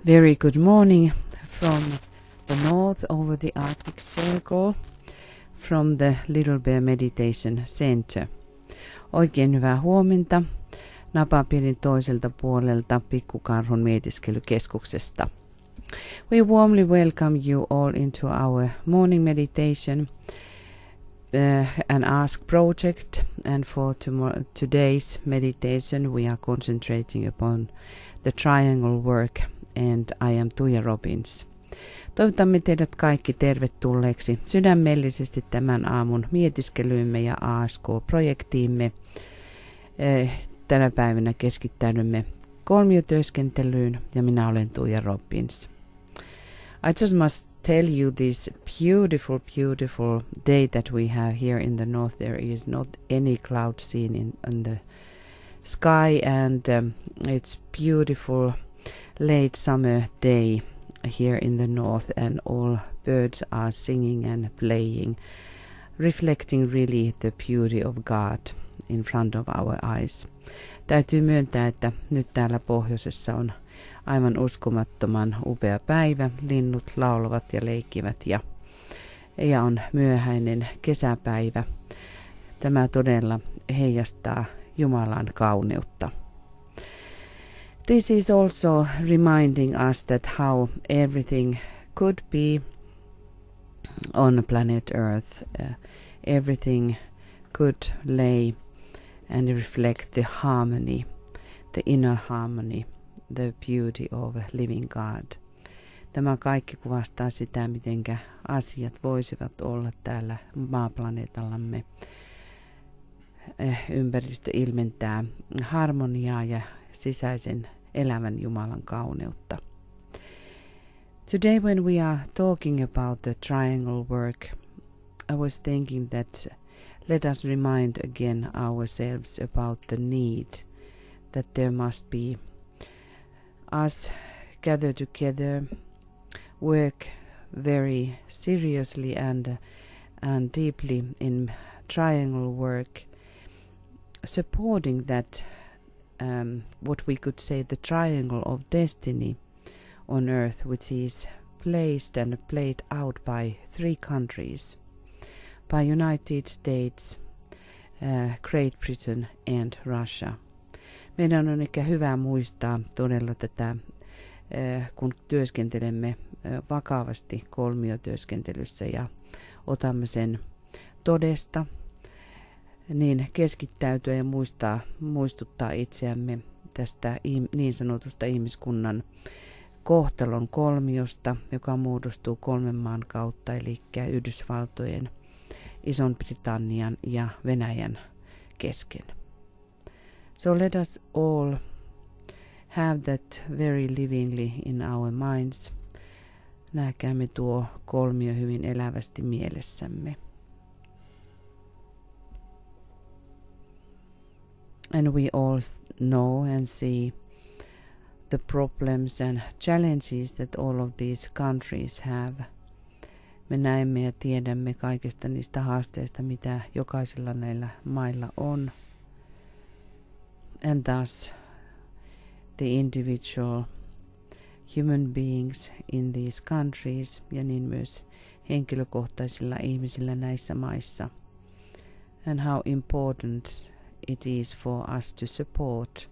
Very good morning from the north over the Arctic Circle, from the Little Bear Meditation Center. Oikein hyvää huomenta napapiirin toiselta puolelta Pikkukarhun mietiskelykeskuksesta. We warmly welcome you all into our morning meditation and ask project, and for today's meditation we are concentrating upon the triangle work, and I am Tuija Robbins. Toivotamme teidät kaikki tervetulleeksi sydämellisesti tämän aamun mietiskelyymme ja ASK-projektiimme. Tänä päivänä keskittäydymme kolmiotyöskentelyyn ja minä olen Tuija Robbins. I just must tell you this beautiful day that we have here in the north. There is not any cloud seen in the sky, and it's beautiful late summer day here in the north, and all birds are singing and playing, reflecting really the beauty of God in front of our eyes. Täytyy myöntää, että nyt täällä pohjoisessa on aivan uskomattoman upea päivä. Linnut laulavat ja leikkivät ja on myöhäinen kesäpäivä. Tämä todella heijastaa Jumalan kauneutta. This is also reminding us that how everything could be on planet Earth. Everything could lay and reflect the harmony, the inner harmony, the beauty of living God. Tämä kaikki kuvastaa sitä, mitenkä asiat voisivat olla täällä maaplaneetallamme. Ympäristö ilmentää harmoniaa ja sisäisen elävän Jumalan kauneutta. Today when we are talking about the triangle work, I was thinking that let us remind again ourselves about the need that there must be us gather together, work very seriously and deeply in triangle work, supporting that what we could say the triangle of destiny on earth, which is placed and played out by three countries, by United States, Great Britain and Russia. Meidän on ehkä hyvä muistaa todella tätä, kun työskentelemme vakavasti kolmiotyöskentelyssä ja otamme sen todesta, niin keskittäytyä ja muistuttaa itseämme tästä niin sanotusta ihmiskunnan kohtalon kolmiosta, joka muodostuu kolmen maan kautta, eli Yhdysvaltojen, Ison-Britannian ja Venäjän kesken. So let us all have that very livingly in our minds. Näkäämme tuo kolmio hyvin elävästi mielessämme. And we all know and see the problems and challenges that all of these countries have. Me näemme ja tiedämme kaikista niistä haasteista, mitä jokaisella näillä mailla on. And thus the individual human beings in these countries ja niin myös henkilökohtaisilla ihmisillä näissä maissa. And how important it is for us to support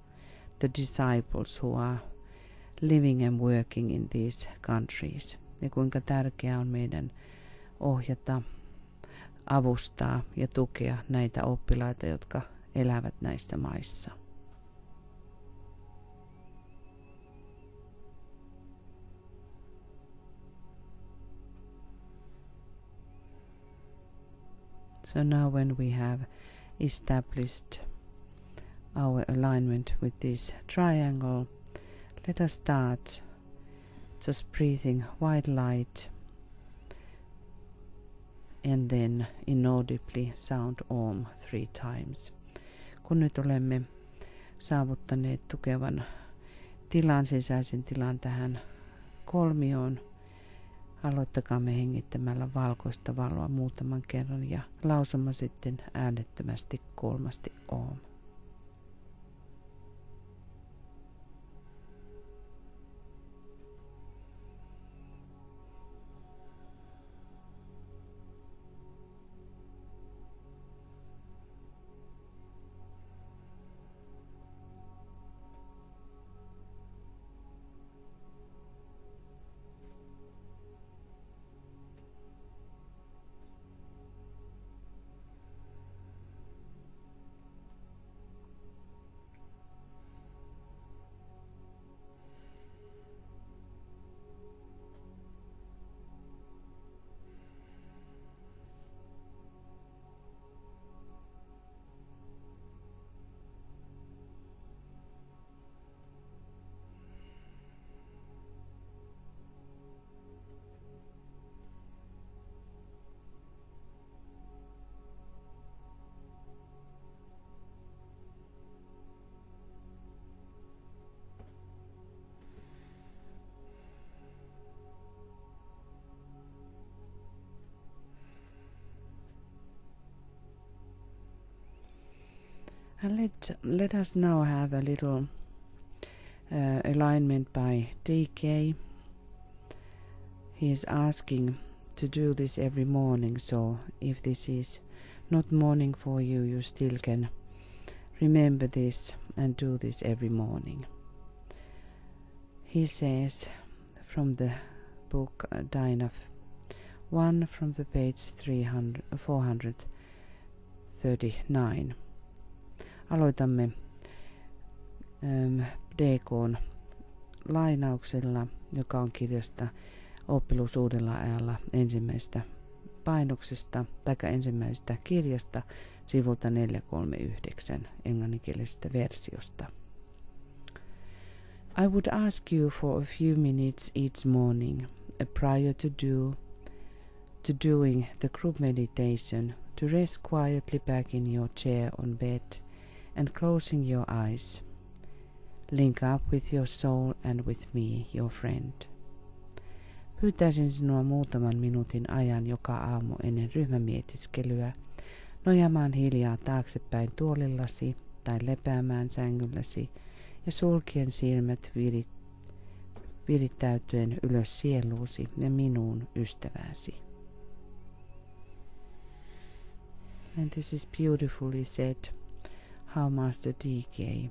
the disciples who are living and working in these countries. Ja kuinka tärkeää on meidän ohjata, avustaa ja tukea näitä oppilaita, jotka elävät näissä maissa. So now when we have established our alignment with this triangle, let us start just breathing white light and then inaudibly sound Om 3 times. Kun nyt olemme saavuttaneet tukevan tilan, sisäisen tilan tähän kolmioon, aloittakaamme hengittämällä valkoista valoa muutaman kerran ja lausuma sitten äänettömästi kolmasti Om. And let us now have a little alignment by DK. He is asking to do this every morning, so if this is not morning for you, you still can remember this and do this every morning. He says from the book Dynaf 1 from the page 439. Aloitamme DK:n lainauksella, joka on kirjasta Oppiluus uudella ajalla ensimmäisestä painoksesta tai ensimmäisestä kirjasta sivulta 439 englanninkielisestä versiosta. I would ask you for a few minutes each morning prior to doing the group meditation to rest quietly back in your chair on bed and closing your eyes. Link up with your soul and with me, your friend. Pyytäisin sinua muutaman minuutin ajan joka aamu ennen ryhmämietiskelyä nojaamaan hiljaa taaksepäin tuolillasi tai lepäämään sängylläsi ja sulkien silmät virittäytyen ylös sieluusi ja minuun ystäväsi. And this is beautifully said, how Master DK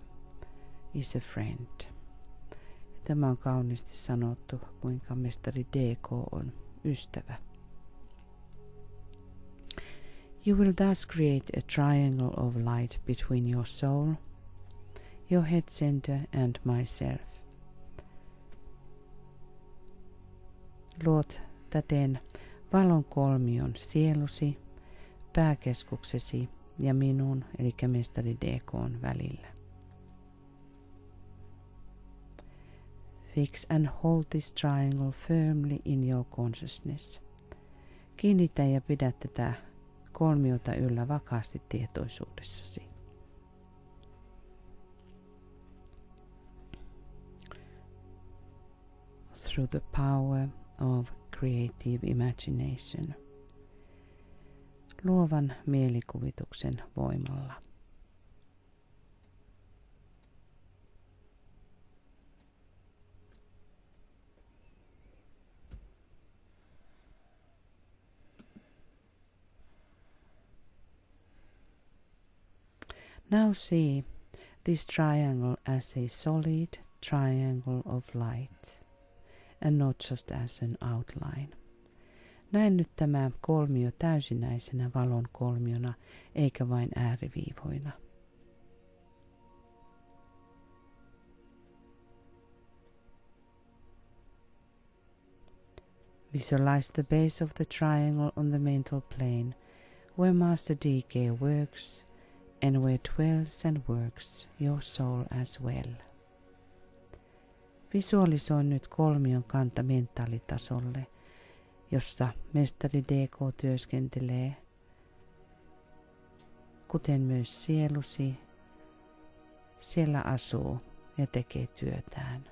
is a friend. Tämä on kauniisti sanottu, kuinka mestari DK on ystävä. You will thus create a triangle of light between your soul, your head center and myself. Luot täten valon kolmion sielusi, pääkeskuksesi ja minun, eli mestari DK:n välillä. Fix and hold this triangle firmly in your consciousness. Kiinnitä ja pidä tätä kolmiota yllä vakaasti tietoisuudessasi. Through the power of creative imagination. Luovan mielikuvituksen voimalla. Now see this triangle as a solid triangle of light, and not just as an outline. Näe nyt tämä kolmio täysinäisenä valon kolmiona, eikä vain ääriviivoina. Visualize the base of the triangle on the mental plane, where Master DK works, and where dwells and works your soul as well. Visualisoi nyt kolmion kanta mentaalitasolle, jossa mestari DK työskentelee, kuten myös sielusi, siellä asuu ja tekee työtään.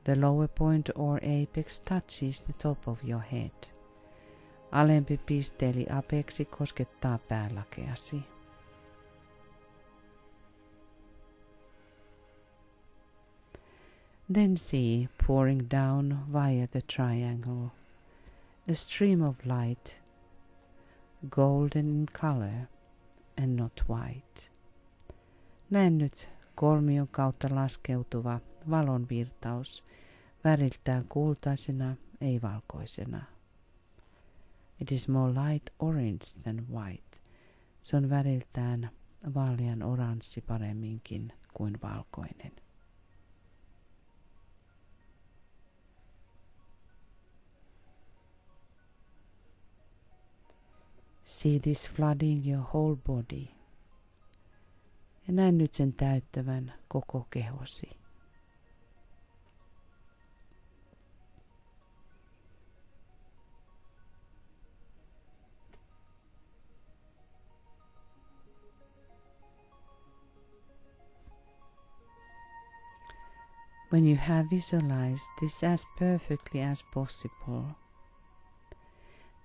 The lower point or apex touches the top of your head. Alempi piste eli apeksi koskettaa päälakeasi. Then see pouring down via the triangle a stream of light, golden in color and not white. Näe nyt kolmion kautta laskeutuva valon virtaus, väriltään kultaisena, ei valkoisena. It is more light orange than white. Se on väriltään vaalean oranssi paremminkin kuin valkoinen. See this flooding your whole body. Ja näe nyt sen täyttävän koko kehosi. When you have visualized this as perfectly as possible,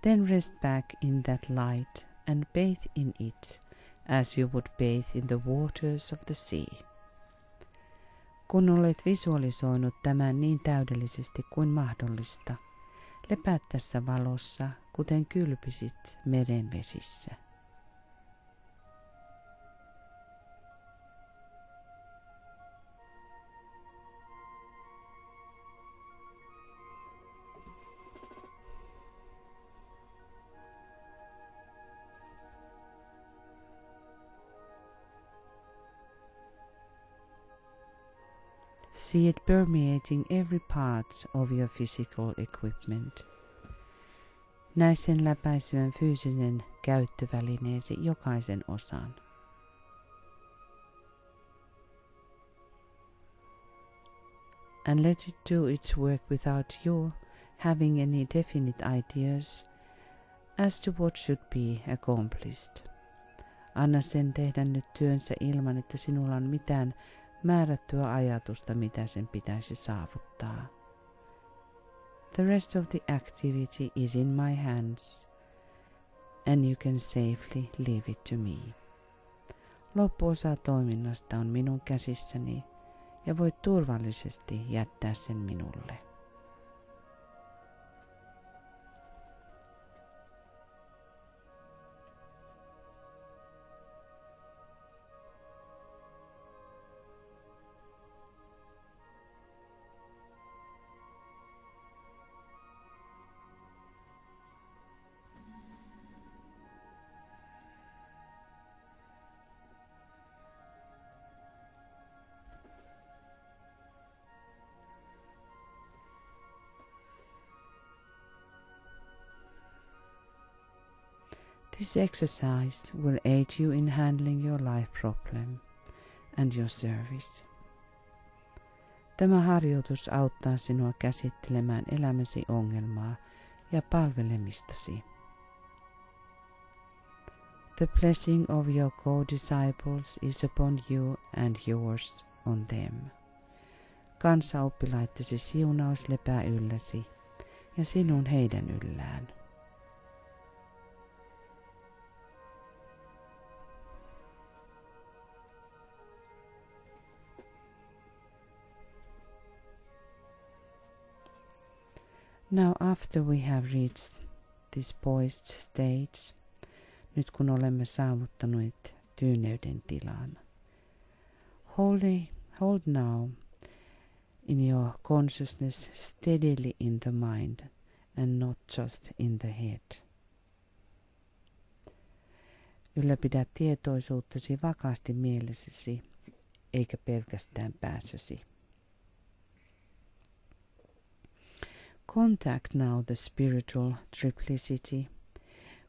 then rest back in that light and bathe in it as you would bathe in the waters of the sea. Kun olet visualisoinut tämän niin täydellisesti kuin mahdollista, lepäät tässä valossa, kuten kylpisit meren vesissä. See it permeating every part of your physical equipment. Näe sen läpäisevän fyysisen käyttövälineesi jokaisen osan. And let it do its work without you having any definite ideas as to what should be accomplished. Anna sen tehdä nyt työnsä ilman, että sinulla on mitään määrättyä ajatusta, mitä sen pitäisi saavuttaa. The rest of the activity is in my hands, and you can safely leave it to me. Loppuosa toiminnasta on minun käsissäni, ja voit turvallisesti jättää sen minulle. This exercise will aid you in handling your life problem and your service. Tämä harjoitus auttaa sinua käsittelemään elämäsi ongelmaa ja palvelemistasi. The blessing of your co-disciples is upon you and yours on them. Kanssaoppilaittesi siunaus lepää ylläsi ja sinun heidän yllään. Now after we have reached this poised stage, nyt kun olemme saavuttaneet tyyneyden tilan, hold now in your consciousness steadily in the mind and not just in the head. Ylläpidä tietoisuuttasi vakaasti mielessäsi, eikä pelkästään päässäsi. Contact now the spiritual triplicity,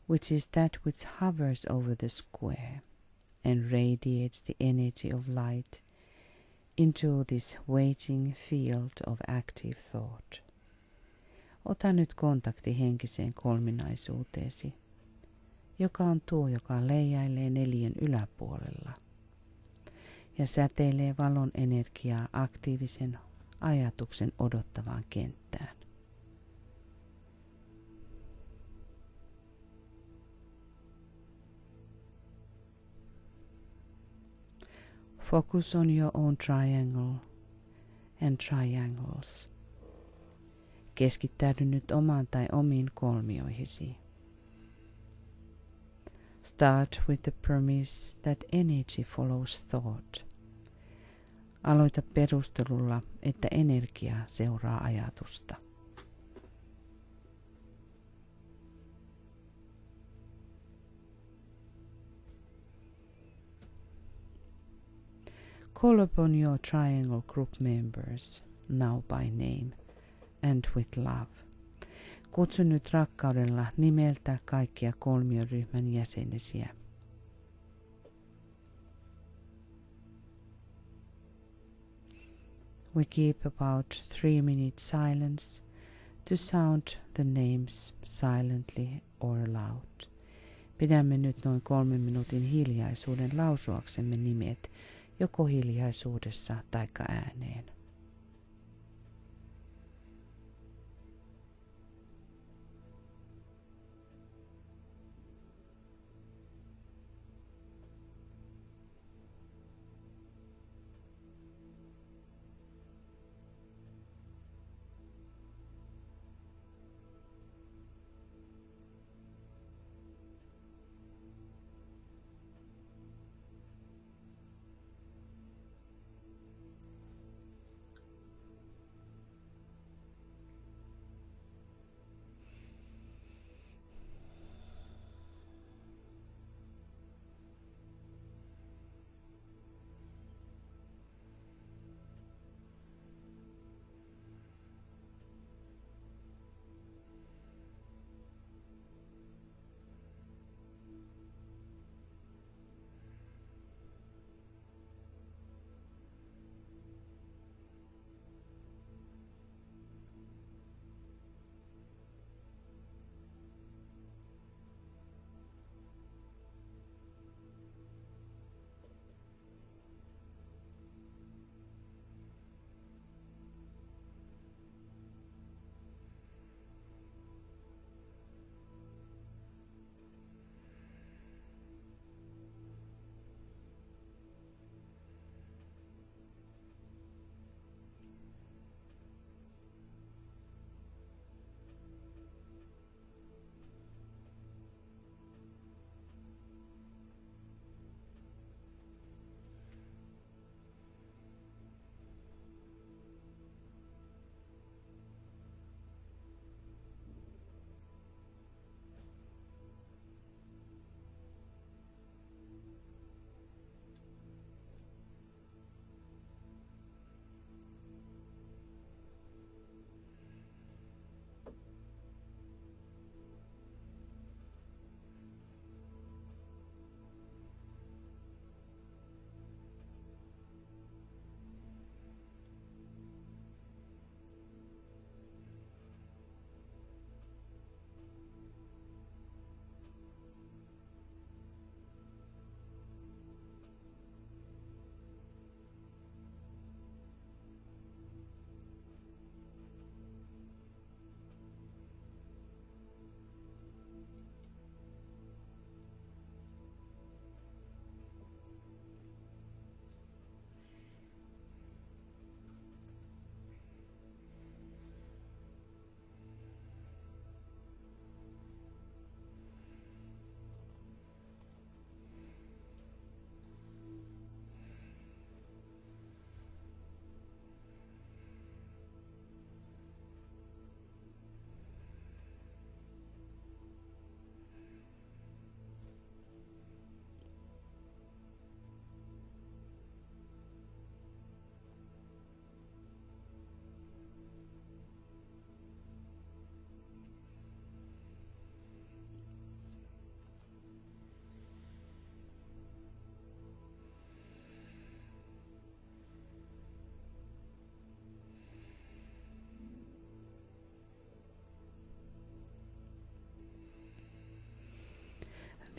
which is that which hovers over the square and radiates the energy of light into this waiting field of active thought. Ota nyt kontakti henkiseen kolminaisuuteesi, joka on tuo, joka leijailee neliön yläpuolella ja säteilee valon energiaa aktiivisen ajatuksen odottavaan kenttään. Focus on your own triangle and triangles. Keskittäydy nyt omaan tai omiin kolmioihisi. Start with the premise that energy follows thought. Aloita perustelulla, että energia seuraa ajatusta. Call upon your triangle group members, now by name, and with love. Kutsu nyt rakkaudella nimeltä kaikkia kolmioryhmän jäsenisiä. We keep about 3 minutes silence to sound the names silently or aloud. Pidämme nyt noin 3 minuutin hiljaisuuden lausuaksemme nimet joko hiljaisuudessa taikka ääneen.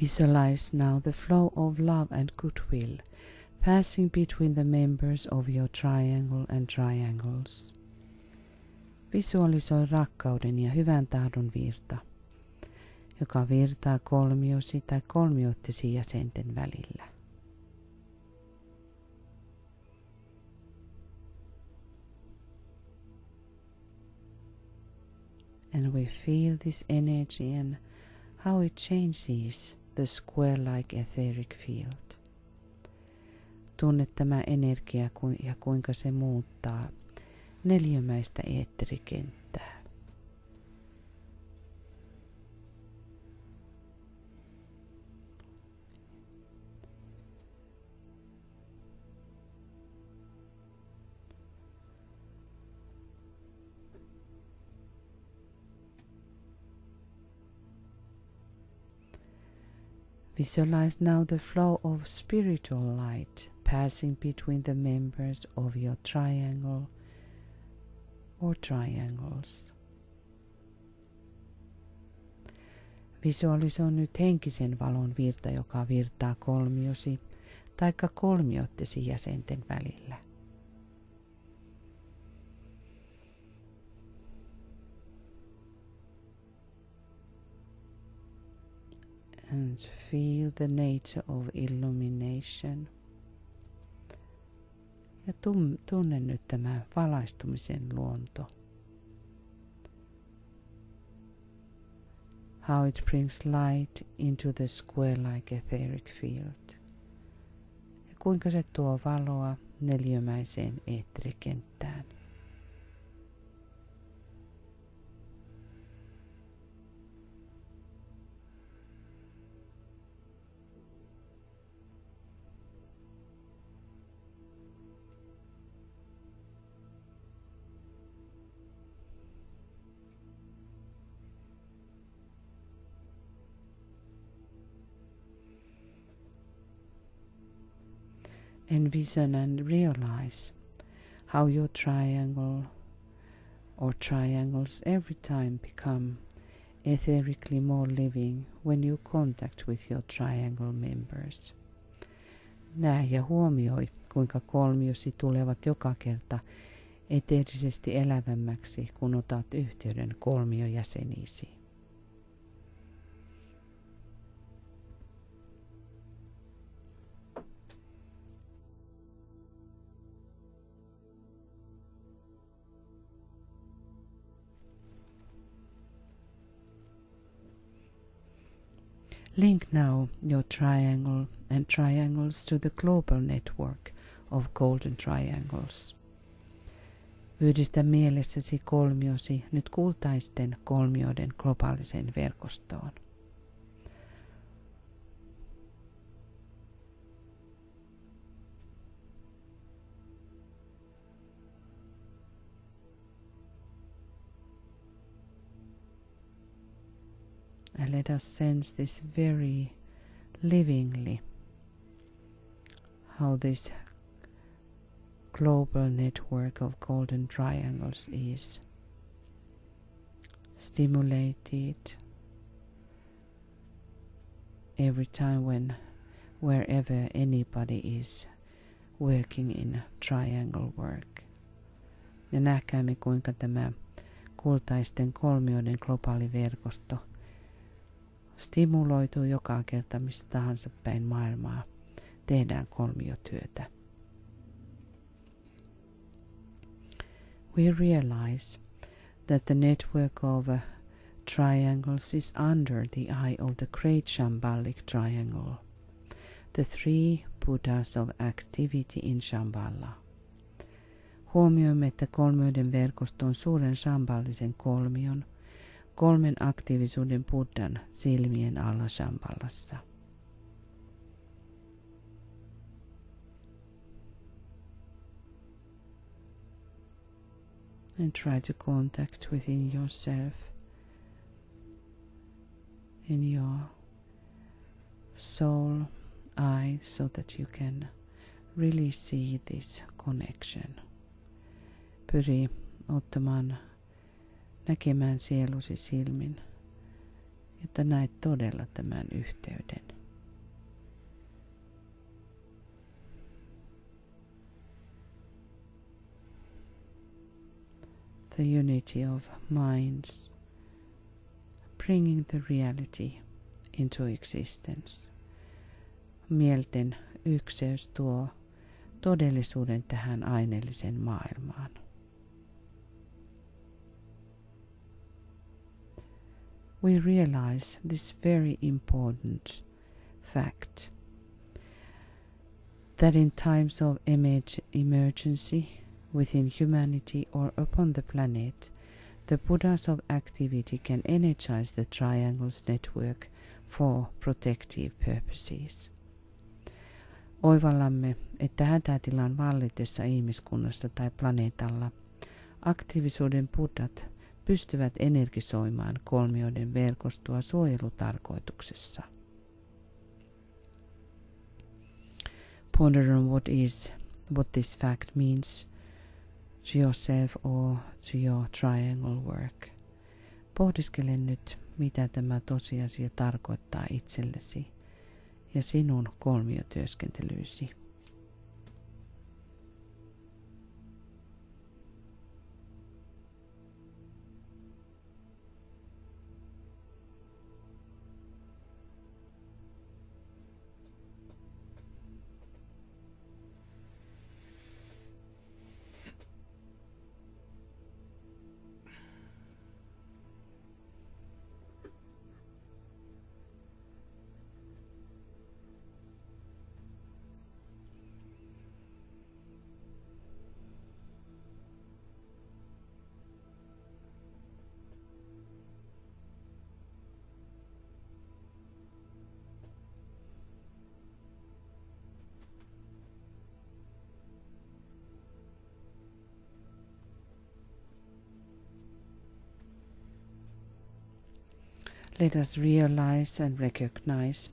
Visualize now the flow of love and goodwill passing between the members of your triangle and triangles. Visualisoi rakkauden ja hyvän tahdon virta, joka virtaa kolmiosi tai kolmioittesi jäsenten välillä. And we feel this energy and how it changes the square-like etheric field. Tunne tämä energia ja kuinka se muuttaa neliömäistä eetterikenttää. Visualize now the flow of spiritual light passing between the members of your triangle or triangles. Visualisoi nyt henkisen valon virta, joka virtaa kolmiosi taikka kolmioittesi jäsenten välillä. And feel the nature of illumination. Ja tunne nyt tämä valaistumisen luonto. How it brings light into the square-like etheric field. Ja kuinka se tuo valoa neliömäiseen eetterikenttään. Envision and realize how your triangle or triangles every time become etherically more living when you contact with your triangle members. Näe ja huomioi, kuinka kolmiosi tulevat joka kerta eteerisesti elävämmäksi, kun otat yhteyden kolmiojäseniisi. Link now your triangle and triangles to the global network of golden triangles. Yhdistä mielessäsi kolmiosi nyt kultaisten kolmioiden globaaliseen verkostoon. And let us sense this very livingly, how this global network of golden triangles is stimulated every time wherever anybody is working in triangle work. Ja näkäämme, kuinka tämä kultaisten kolmioiden globaali verkosto stimuloituu joka kerta missä tahansa päin maailmaa tehdään kolmiotyötä. We realize that the network of triangles is under the eye of the great Shambhalic triangle, the three Buddhas of activity in Shambhala. Huomioimme, että kolmioiden verkosto on suuren shambhallisen kolmion, kolmen aktiivisuuden Buddhan silmien alla Shambhalassa. And try to contact within yourself, in your soul eye, so that you can really see this connection. Pyri näkemään sielusi silmin, jotta näet todella tämän yhteyden. the unity of minds, bringing the reality into existence. Mielten ykseys tuo todellisuuden tähän aineelliseen maailmaan. We realize this very important fact that in times of emergency within humanity or upon the planet, the Buddhas of activity can energize the triangles network for protective purposes. Oivallamme, että hätätilan vallitessa ihmiskunnassa tai planeetalla aktiivisuuden buddhat pystyvät energisoimaan kolmioiden verkostoa suojelutarkoituksessa. Ponder on what this fact means to yourself or to your triangle work. Pohdiskele nyt, mitä tämä tosiasia tarkoittaa itsellesi ja sinun kolmiotyöskentelyysi. Let us realize and recognize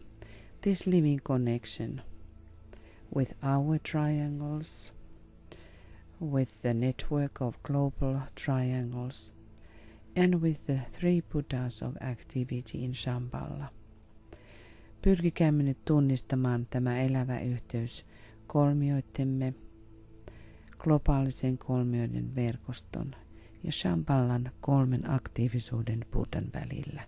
this living connection with our triangles, with the network of global triangles, and with the three Buddhas of activity in Shambhala. Pyrkikäämme nyt tunnistamaan tämä elävä yhteys kolmioittemme, globaalisen kolmioiden verkoston ja Shambhalan kolmen aktiivisuuden Buddhan välillä.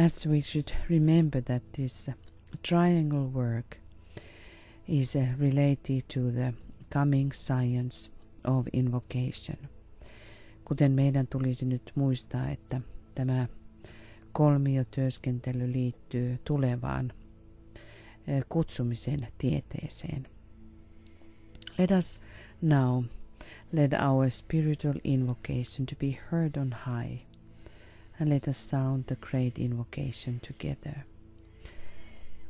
As we should remember that this triangle work is related to the coming science of invocation. Kuten meidän tulisi nyt muistaa, että tämä kolmiotyöskentely liittyy tulevaan kutsumisen tieteeseen. Let us now let our spiritual invocation to be heard on high. And let us sound the great invocation together.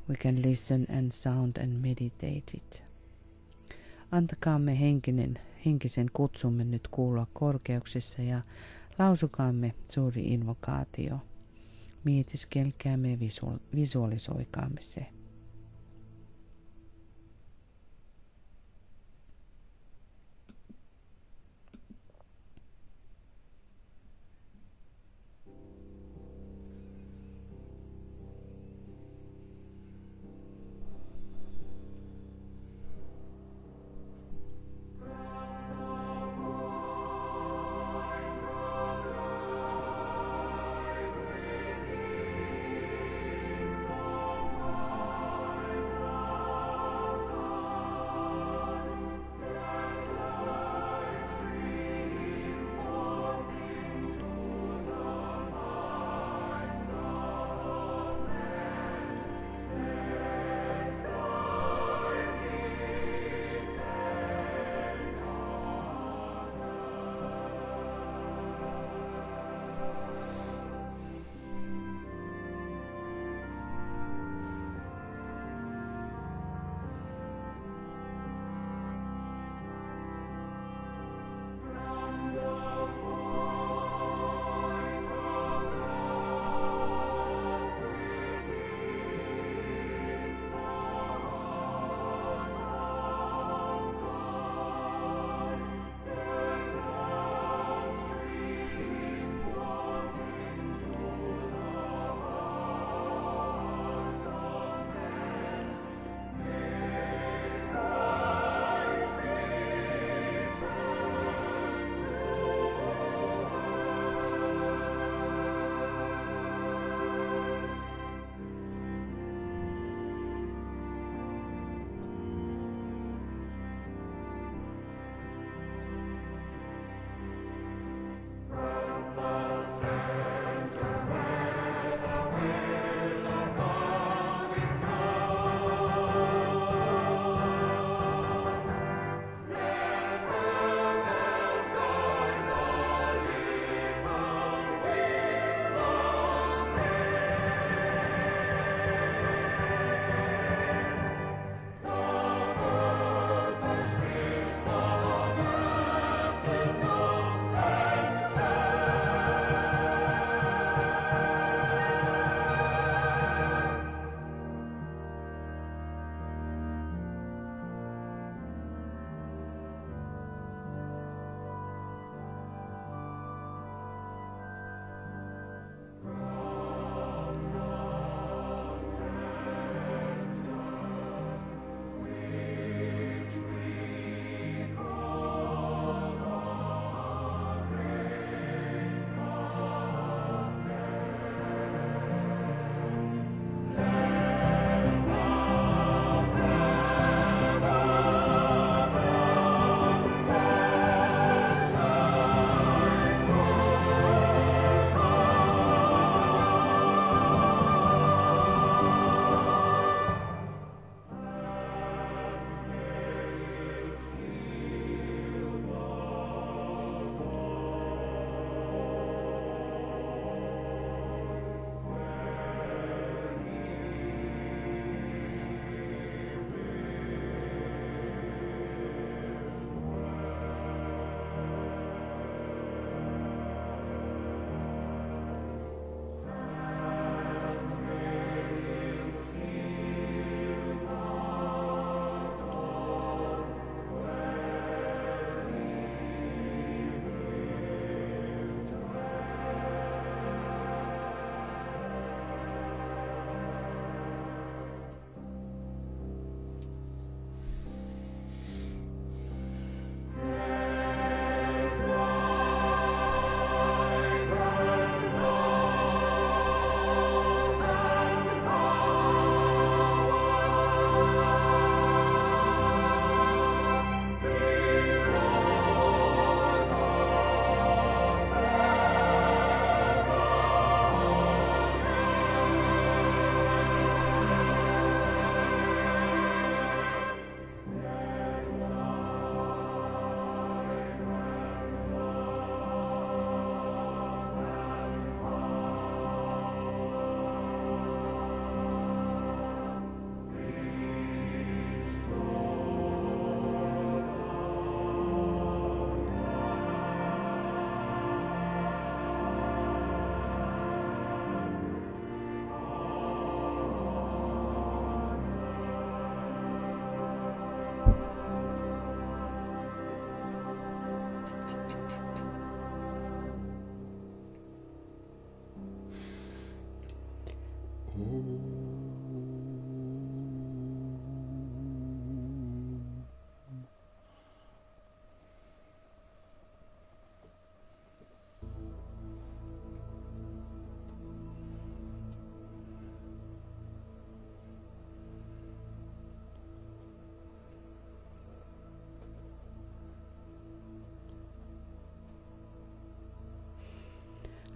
We can listen and sound and meditate it. Antakaamme henkisen kutsumme nyt kuulua korkeuksissa ja lausukaamme suuri invokaatio. Mietiskelkäämme ja visualisoikaamme se.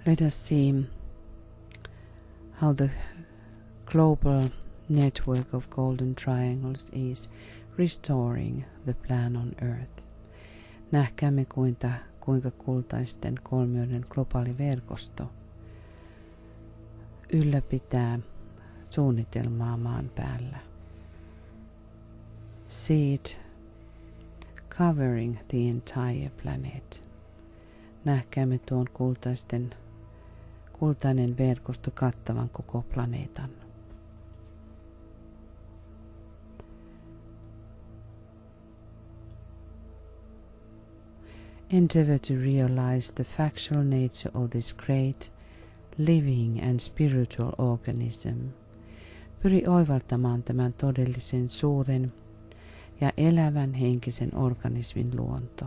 Let us see how the global network of golden triangles is restoring the plan on Earth. Nähkäämme kuinka kultaisten kolmioiden globaali verkosto ylläpitää suunnitelmaa maan päällä. See it covering the entire planet. Nähkäämme tuon kultainen verkosto kattavan koko planeetan. Endeavor to realize the factual nature of this great, living and spiritual organism. Pyri oivaltamaan tämän todellisen suuren ja elävän henkisen organismin luonto.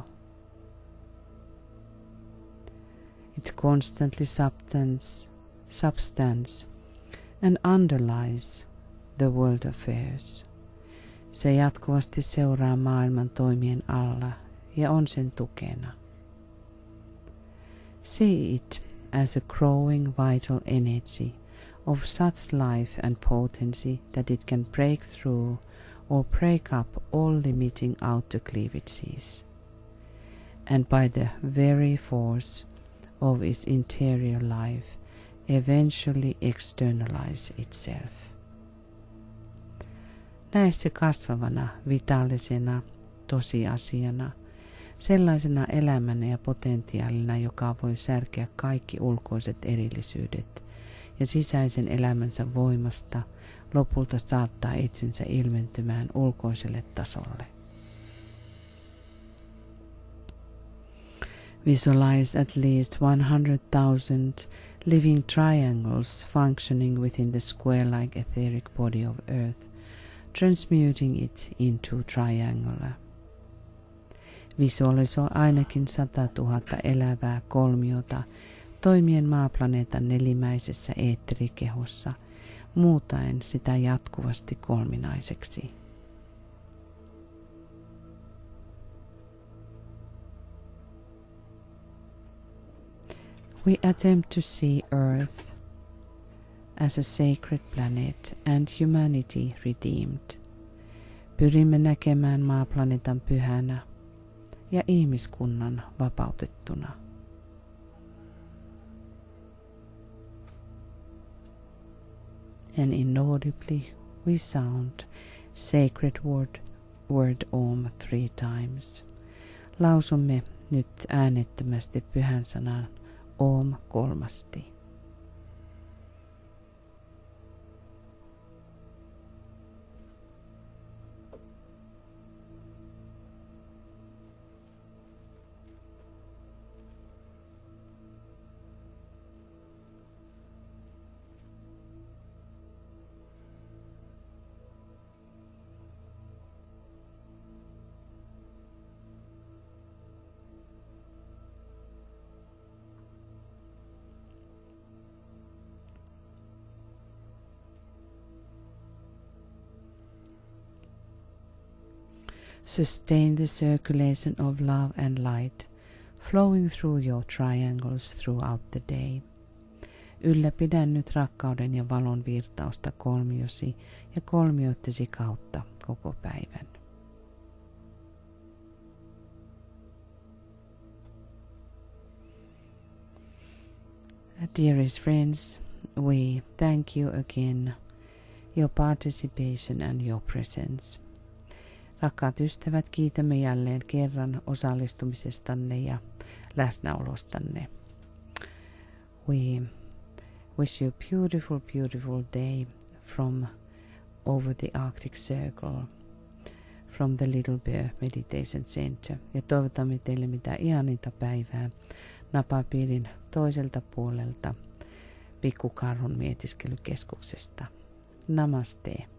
It constantly substance and underlies the world affairs. Se jatkuvasti seuraa maailman toimien alla ja on sen tukena. See it as a growing vital energy of such life and potency that it can break through or break up all limiting outer cleavages, and by the very force of its interior life eventually externalize itself. Näe se kasvavana, vitaalisena tosiasiana, sellaisena elämänä ja potentiaalina, joka voi särkeä kaikki ulkoiset erillisyydet ja sisäisen elämänsä voimasta lopulta saattaa itsensä ilmentymään ulkoiselle tasolle. Visualize at least 100,000 living triangles functioning within the square-like etheric body of Earth, transmuting it into triangular. Visualisoi ainakin 100,000 elävää kolmiota toimien maaplaneetan nelimäisessä eetterikehossa, muutaen sitä jatkuvasti kolminaiseksi. We attempt to see Earth as a sacred planet and humanity redeemed. Pyrimme näkemään maaplaneetan pyhänä ja ihmiskunnan vapautettuna. And inaudibly we sound sacred word Om 3 times. Lausumme nyt äänettömästi pyhän sanan Om 3. Sustain the circulation of love and light, flowing through your triangles throughout the day. Ylläpidä nyt rakkauden ja valon virtausta kolmiosi ja kolmioittesi kautta koko päivän. Dearest friends, we thank you again, your participation and your presence. Rakkaat ystävät, kiitämme jälleen kerran osallistumisestanne ja läsnäolostanne. We wish you a beautiful, beautiful day from over the Arctic Circle, from the Little Bear Meditation Center. Ja toivotamme teille mitä ihaninta päivää napapiirin toiselta puolelta pikkukarhun mietiskelykeskuksesta. Namaste.